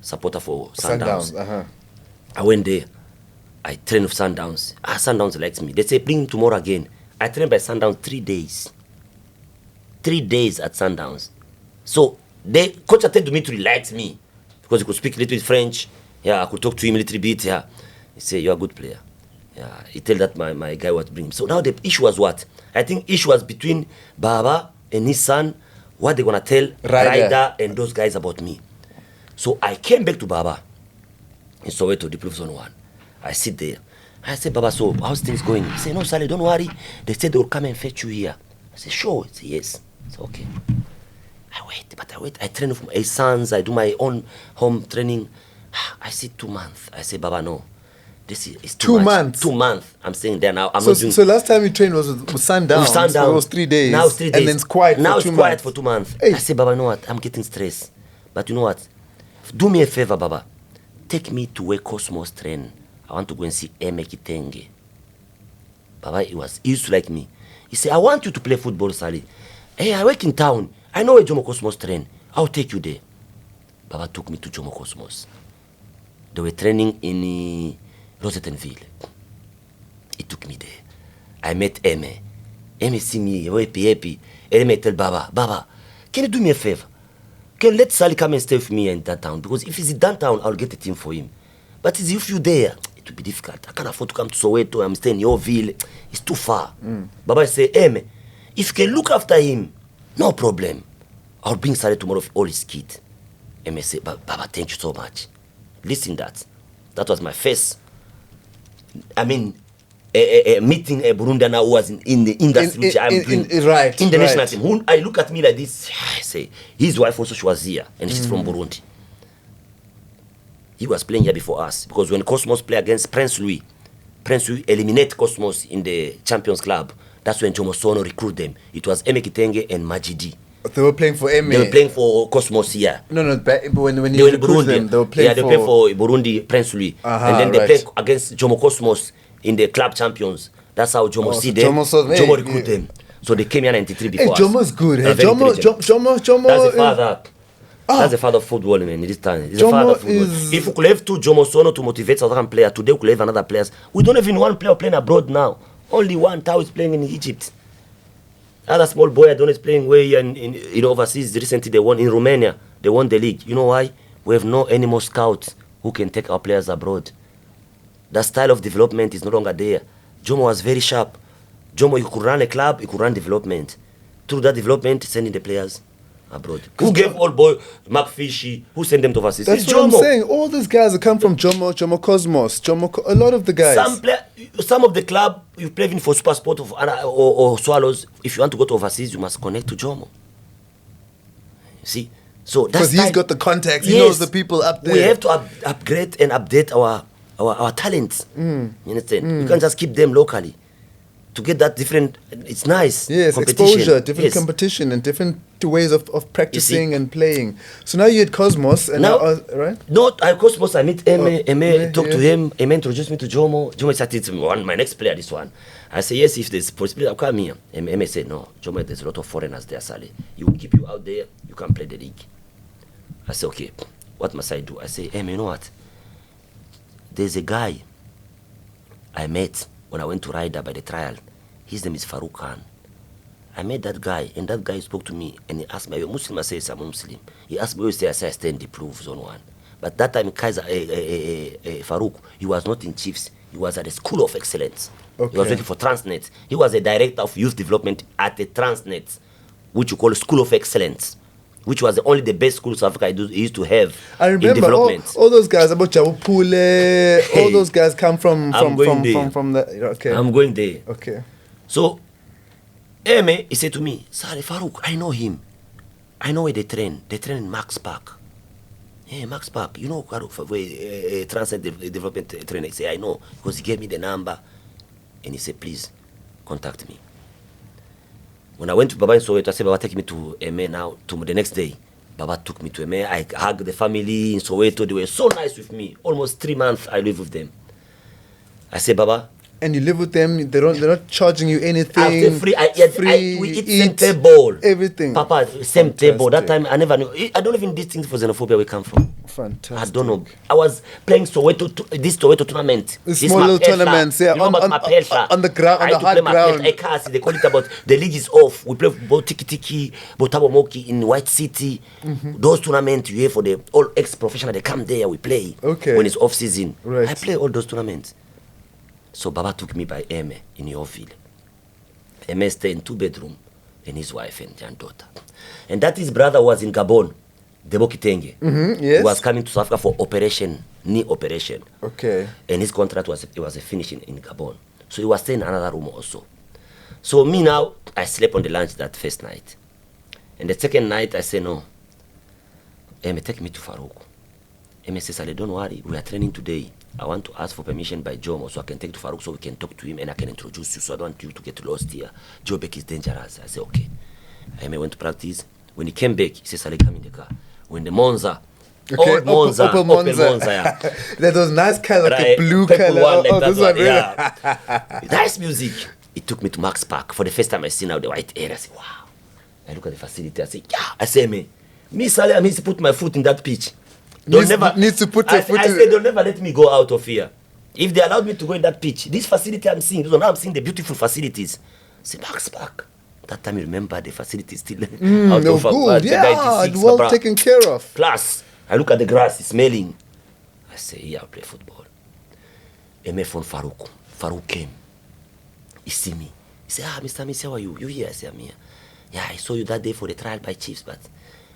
supporter for Sundowns. I went there. I trained with Sundowns. Sundowns likes me. They say, bring him tomorrow again. I trained by Sundowns 3 days. 3 days at Sundowns. So the coach attempted me to relax me because he could speak a little bit French. Yeah, I could talk to him a little bit. Yeah, he said, "You're a good player." Yeah, he tell that my guy what bring him. So now the issue was what? I think issue was between Baba and his son. What they gonna tell Ryder and those guys about me? So I came back to Baba in Soweto, the Proof Zone 1. I sit there. I said, "Baba, so how's things going?" He said, "No, Saleh, don't worry. They said they will come and fetch you here." I said, "Sure." He said, "Yes." I said, "Okay." I wait. I train with my sons. I do my own home training. I said 2 months. I said, "Baba, no. This is too 2 much." months? 2 months. I'm saying there now. I'm So, not doing... so last time you trained was with Sundowns. Sundowns. So it was 3 days. Now it's 3 days. And then it's quiet now for 2 it's months. quiet for 2 months. Hey. I said, "Baba, you know what? I'm getting stressed. But you know what? Do me a favor, Baba. Take me to where Cosmos train. I want to go and see Eme Kitenge." Baba, he used to like me. He said, "I want you to play football, Saleh. Hey, I work in town. I know where Jomo Cosmos train. I'll take you there." Baba took me to Jomo Cosmos. They were training in Rosettenville. He took me there. I met Eme. Eme see me, happy. Eme tell Baba, can you do me a favor? Can you let Saleh come and stay with me in that town? Because if he's in downtown, I'll get a team for him. But if you there, it will be difficult. I can't afford to come to Soweto. I'm staying in your ville. It's too far. Baba say, "Eme, if you can look after him, no problem. I'll bring Saleh tomorrow with all his kids." Eme say, "Baba, thank you so much." Listen, that was my first, I mean, a meeting a Burundian who was in the industry which I'm doing. In the national team. Who I look at me like this, I say, his wife also, she was here, and she's from Burundi. He was playing here before us, because when Cosmos play against Prince Louis eliminate Cosmos in the Champions Club. That's when Jomo Sono recruit them. It was Eme Kitenge and Majidi. They were playing for Eme. They were playing for Cosmos here. No, but when you recruit them, they were playing they play for Burundi, Prince Louis. And then they play against Jomo Cosmos in the club champions. That's how Jomo see them. Jomo recruit them. So they came here in 93 before us. Jomo's good. Jomo. That's the father. That's the father of football, man, this time. He's the father of football. If we could have two Jomo Sono to motivate South African players, today we could have another players. We don't have even one player playing abroad now. Only one Tao is playing in Egypt. Other small boy I don't is playing way in overseas. Recently they won in Romania. They won the league. You know why? We have no any more scouts who can take our players abroad. That style of development is no longer there. Jomo was very sharp. Jomo, you could run a club, you could run development. Through that development, sending the players abroad. Who gave all boy Mark Fishy? Who sent them to overseas? That's what I'm saying. All these guys that come from Jomo Cosmos, a lot of the guys. Some of the club you play in for Super Sport or Swallows. If you want to go to overseas, you must connect to Jomo. See, so that's because he's got the contacts. He knows the people up there. We have to upgrade and update our talents. You understand? You can't just keep them locally. To get that different, it's nice. Yes, exposure, different competition, and different ways of practicing and playing. So now you're at Cosmos, and now right? No, at Cosmos I meet Eme, talk to him. Eme introduced me to Jomo. Jomo said, "It's my next player, this one." I say, "Yes, if there's possibility, I'll come here." Eme said, "No, Jomo, there's a lot of foreigners there, Saleh. You will keep you out there. You can play the league." I say, "Okay, what must I do?" I say, "Eme, you know what? There's a guy I met when I went to Ryder by the trial. His name is Farouk Khan. I met that guy, and that guy spoke to me, and he asked me, "Are you Muslim?" I said, "I'm Muslim." He asked me, "Where you stay?" I said, "I stay in the Proof Zone 1. But that time, Farouk, he was not in Chiefs. He was at the School of Excellence. Okay. He was working for Transnet. He was a director of youth development at the Transnet, which you call School of Excellence, which was only the best school South Africa used to have. I remember in development. All those guys about Jabupule, all those guys come from the. Okay. I'm going there. Okay. So, Eme, he said to me, "Saleh, Farouk, I know him. I know where they train. They train in Max Park." "Hey, Max Park, you know where Transnet Development train?" I say, "I know," because he gave me the number. And he said, "Please, contact me." When I went to Baba in Soweto, I said, "Baba, take me to Eme now." To the next day, Baba took me to Eme. I hugged the family in Soweto. They were so nice with me. Almost 3 months I lived with them. I said, "Baba, And you live with them. They're not charging you anything. After free, we eat same eat, table. everything. Papa, same table. That Fantastic. time I never knew. I don't even these things for xenophobia where we come from. Fantastic. I don't know. I was playing this Soweto tournament. This This small little Mapesha. tournaments, yeah, You know about Mapesha? on the ground, on I the had to play hard ground. Mapesha. I can't see. They call it about the league is off. We play both tiki, botabomoki in White City. Those tournaments you hear for the all ex-professional. They come there. We play. Okay. When it's off season. Right. I play all those tournaments. So Baba took me by Eme in Yorville. Eme stayed in 2-bedroom, and his wife and daughter. And that his brother was in Gabon, Debo Kitenge. Yes. He was coming to South Africa for knee operation. Okay. And his contract was finishing in Gabon. So he was staying in another room also. So me now, I slept on the lounge that first night. And the second night, I said, no, Eme, take me to Farouk. Eme says, Saleh, don't worry, we are training today. I want to ask for permission by Jomo so I can take to Farouk so we can talk to him and I can introduce you so I don't want you to get lost here. Joe Beck is dangerous. I said, okay. I went to practice. When he came back, he said, Saleh, come in the car. When the Monza, old Monza, Opel Monza. yeah. That was nice color, like Right, a blue purple color. one, like that this one, one, really? yeah. Nice music. It took me to Max Park. For the first time I see now the white area. I said, wow. I look at the facility. I say, yeah. I say, me Saleh Amisi put my foot in that pitch. Needs to put your foot I in. said, they'll never let me go out of here. If they allowed me to go in that pitch, this facility I'm seeing, so now I'm seeing the beautiful facilities. I say, Max Park. That time you remember the facilities still out No, of good. Yeah, 96, well Barbara. taken care of. Plus, I look at the grass, it's smelling. I say, yeah, I'll play football. MF phone Farouk. Farouk came. He see me. He said, Mr. Amisi, how are you? You here? I say, I'm here. Yeah, I saw you that day for the trial by Chiefs, but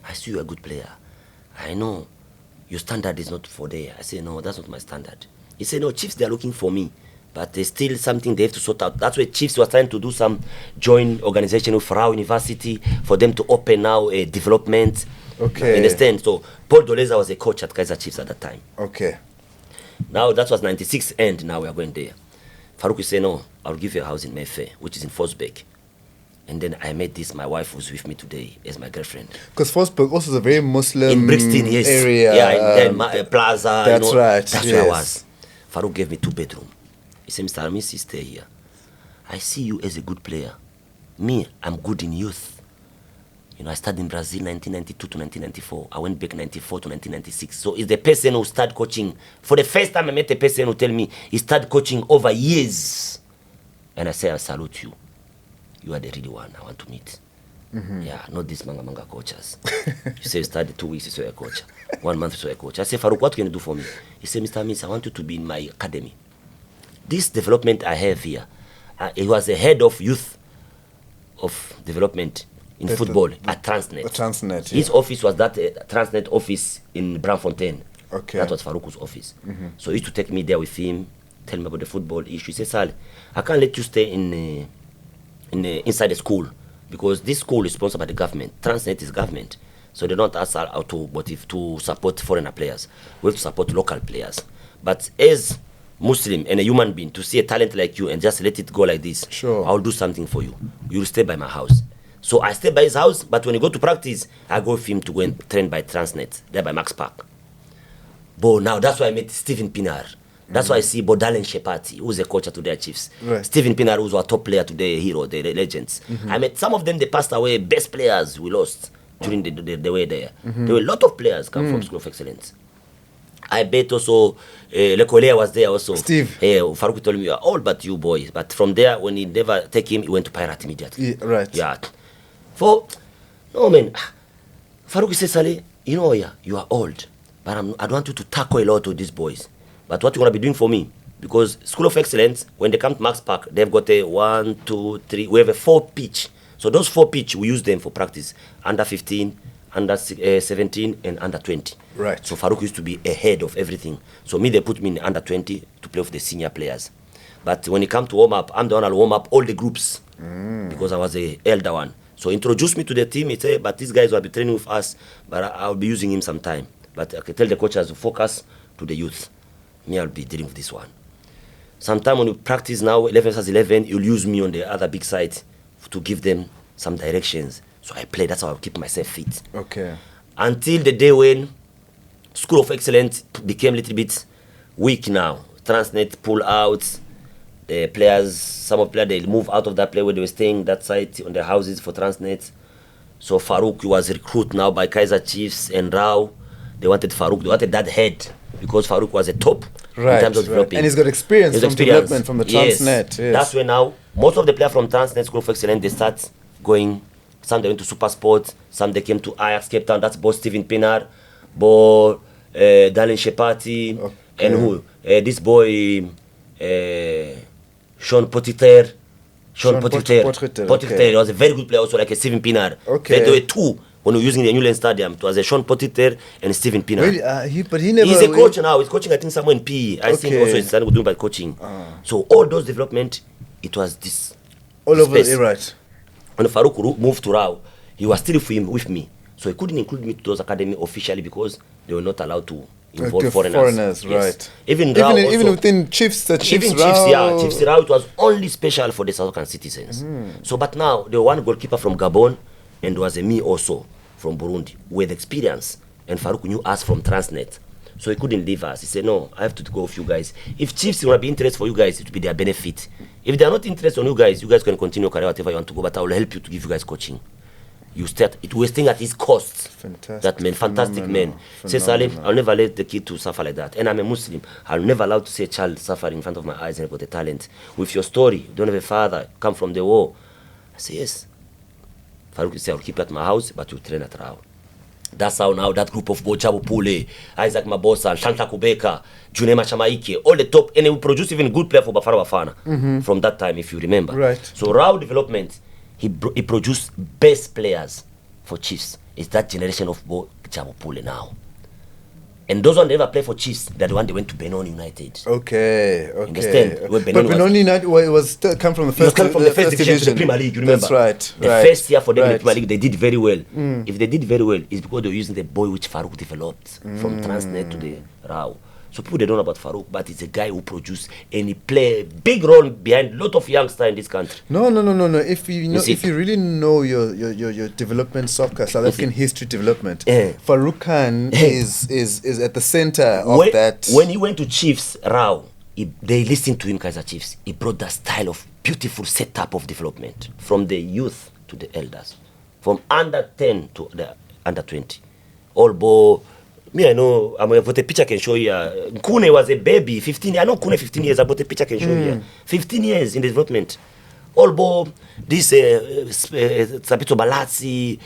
I see you're a good player. I know your standard is not for there. I say, no, that's not my standard. He said, no, Chiefs, they're looking for me. But there's still something they have to sort out. That's why Chiefs was trying to do some joint organization with Farao University for them to open now a development. Okay. You understand? So Paul Doleza was a coach at Kaiser Chiefs at that time. Okay. Now that was 96 and now we are going there. Farouk said, no, I'll give you a house in Mayfair, which is in Forsbeck. And then I met this, my wife who's with me today as my girlfriend. Because Forsberg also is a very Muslim In Brixton, yes. area. Yeah, in Plaza. That's right. That's where I was. Farouk gave me 2 bedrooms. He said, Mr. Amisi, stay here. I see you as a good player. Me, I'm good in youth. You know, I started in Brazil 1992 to 1994. I went back 94 to 1996. So it's the person who started coaching. For the first time I met a person who tell me he started coaching over years. And I say, I salute you. You are the real one I want to meet. Yeah, not these manga coaches. You say you started 2 weeks, you saw a coach. 1 month, you saw a coach. I say, Farouk, what can you do for me? He said, Mr. Amisi, I want you to be in my academy. This development I have here, he was the head of youth of development in football at Transnet. Transnet, yeah. His office was that Transnet office in Braamfontein. Okay. That was Farouk's office. So he used to take me there with him, tell me about the football issue. He said, Saleh, I can't let you stay inside the school because this school is sponsored by the government. Transnet is government. So they don't ask how to support foreigner players. We have to support local players. But as Muslim and a human being, to see a talent like you and just let it go like this, Sure. I'll do something for you. You'll stay by my house. So I stay by his house, but when you go to practice, I go with him to go and train by Transnet, there by Max Park. But now that's why I met Stephen Pinar. That's why I see Bodalen Shepati, who's a coach at their Chiefs. Right. Stephen Pinar, who's our top player today, hero, the legends. I met some of them, they passed away, best players we lost during the way there. There were a lot of players come from School of Excellence. I bet also Lecolea was there also. Steve. Farouk told me, you are old, but you boy. But from there, when he never take him, he went to Pirate immediately. Yeah, right. Yeah. No man, Farouk says, Saleh, you know, yeah, you are old, but I don't want you to tackle a lot of these boys. But what you want to be doing for me? Because School of Excellence, when they come to Max Park, they've got a 1, 2, 3, we have a 4 pitch. So those 4 pitch, we use them for practice. Under 15, under 17, and under 20. Right. So Farouk used to be ahead of everything. So they put me in under 20 to play with the senior players. But when it comes to warm up, I'm the one who'll warm up all the groups because I was the elder one. So introduce me to the team. He said, but these guys will be training with us, but I'll be using him sometime. But I can tell the coaches to focus to the youth. Me, I'll be dealing with this one. Sometime when you practice now, 11 versus 11, you'll use me on the other big side to give them some directions. So I play. That's how I keep myself fit. Okay. Until the day when School of Excellence became a little bit weak now. Transnet pull out. the players, some of the players, they move out of that place where they were staying, that site on their houses for Transnet. So Farouk was recruited now by Kaiser Chiefs and Rao. They wanted Farouk, they wanted that head because Farouk was a top in terms of developing. And he's got experience from development from the Transnet. Yes. That's where now most of the players from Transnet School of Excellence, they start going. Some they went to Super Sports, some they came to Ajax Cape Town. That's both Steven Pienaar, Darlene Shepati, and who? This boy, Sean Potiter. Potiter. He was a very good player also, like a Steven Pienaar. Okay. There were two when we were using the Newland Stadium. It was a Sean Potiter and Steven Pienaar. Really? But he never... He's a coach now. He's coaching, I think, somewhere in PE. I think also he's starting doing by coaching. So all those development, it was this. All over, right. When Farouk moved to Rao, he was still with me. So he couldn't include me to those academy officially because they were not allowed to involve foreigners. Yes. Right. Even within Chiefs, Chiefs Rao, it was only special for the South African citizens. So, but now, the one goalkeeper from Gabon, and there was a me also from Burundi, with experience. And Farouk knew us from Transnet. So he couldn't leave us. He said, no, I have to go with you guys. If Chiefs want to be interested for you guys, it will be their benefit. If they are not interested on you guys can continue your career, whatever you want to go, but I will help you to give you guys coaching. You start, it was staying at his cost. Fantastic. That man, fantastic man. Say, Saleh, I'll never let the kid to suffer like that. And I'm a Muslim. I'll never allow to see a child suffer in front of my eyes and got a talent. With your story, you don't have a father, come from the war. I say, yes. Farouk said, I'll keep you at my house, but you train at Rao. That's how now that group of Bochabu Pule, Isaac Mabosa, Shanta Kubeka, Junema Chamaike, all the top, and we produced even good player for Bafana Bafana from that time, if you remember. Right. So Rao development, he produced best players for Chiefs. It's that generation of Bochabu Pule now. And those ones never play for Chiefs. They're the one they went to Benoni United. Okay. Understand? But Benoni United was still come from the first division to the Premier League. You remember? That's right. The first year for them in the Premier League, they did very well. If they did very well, it's because they were using the boy which Farouk developed from Transnet to the Rao. So people they don't know about Farouk, but it's a guy who produced and he play a big role behind a lot of youngsters in this country. No. If you really know your development soccer, South African history development, Farouk Khan is at the center of that. When he went to Chiefs, Rao, they listened to him, Kaiser Chiefs. He brought that style of beautiful setup of development from the youth to the elders, from under 10 to the under 20. Me, I know, I got a picture I can show you. Nkune was a baby, 15 years. I know Nkune 15 years, I got a picture I can show you. 15 years in development. This Sapito Balazzi,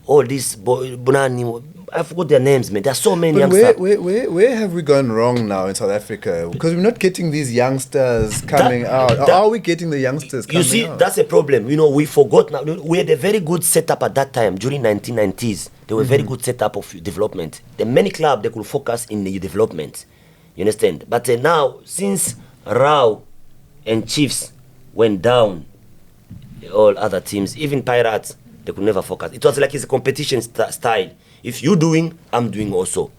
all this Bonani, I forgot their names, man. There are so many youngsters. Where have we gone wrong now in South Africa? Because we're not getting these youngsters coming out. Are we getting the youngsters coming out? You see, that's a problem. We forgot now. We had a very good setup at that time, during 1990s. They were very good setup of development. The many clubs, they could focus in the development. You understand? But now, since Rao and Chiefs went down, all other teams, even Pirates, they could never focus. It was like it's a competition style. If you're doing, I'm doing also.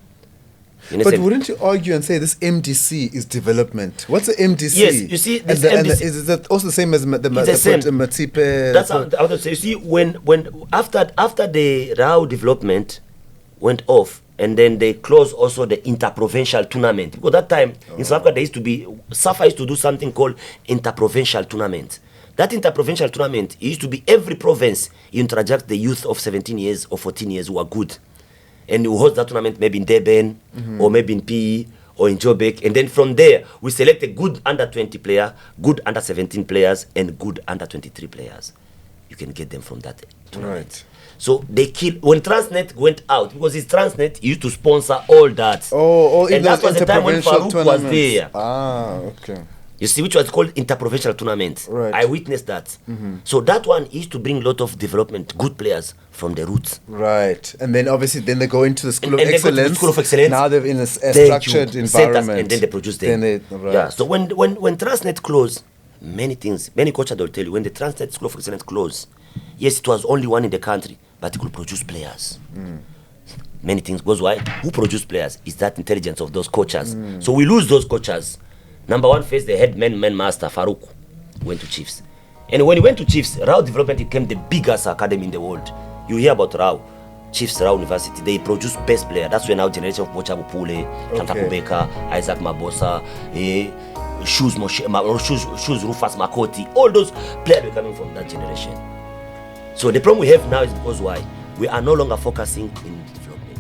But wouldn't you argue and say this MDC is development? What's the MDC? Yes, you see, this MDC is that also the same as the Matipe? That's how I would say. You see, when after the Rao development went off, and then they closed also the interprovincial tournament. Because that time in South Africa, there used to be SAFA used to do something called interprovincial tournament. That interprovincial tournament used to be every province you interject the youth of 17 years or 14 years who are good. And you host that tournament maybe in Durban or maybe in PE or in Joburg. And then from there, we select a good under 20 player, good under 17 players, and good under 23 players. You can get them from that tournament. Right. So they when Transnet went out, because it's Transnet, he used to sponsor all that. And that was the time when Farouk was there. Okay. You see, which was called interprovincial tournament. Right. I witnessed that. So that one used to bring a lot of development, good players from the roots. Right. And then obviously they go into the School of Excellence. Now they're in a structured environment. And then they produce them. Yeah. So when Transnet closed, many coaches will tell you, when the Transnet School of Excellence closed, yes, it was only one in the country, but it could produce players. Many things. Because why? Who produce players? Is that intelligence of those coaches. So we lose those coaches. Number one, first the head man master Farouk went to Chiefs, and when he went to Chiefs, Rao Development became the biggest academy in the world. You hear about Rao, Chiefs Rao University. They produce best player. That's when our generation of Bochabu Pule, Tanta Kubeka, Isaac Mabosa, Shoes Rufus Makoti, all those players were coming from that generation. So the problem we have now is because why? We are no longer focusing in development.